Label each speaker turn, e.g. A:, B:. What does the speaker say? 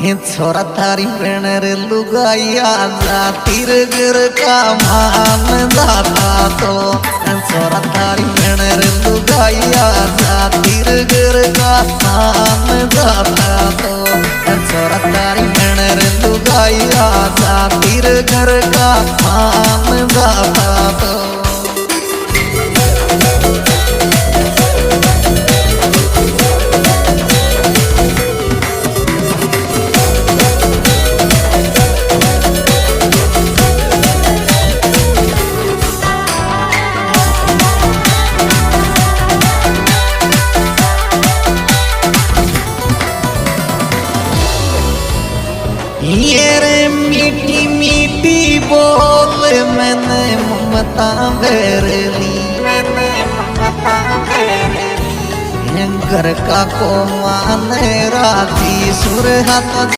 A: छोरा थारी पेणर लुगाइया जातिर गिर का मान जाता तो छोरा थारी पेणर लुगाइया जातिर गिर का मान जाता तो छोरा थारी पेणर लुगाइया जातिर गिर का मान जाता तो ये रे मीठी मीठी बोल मैंने ममता बेरली घर का को माने राती सुर हाथ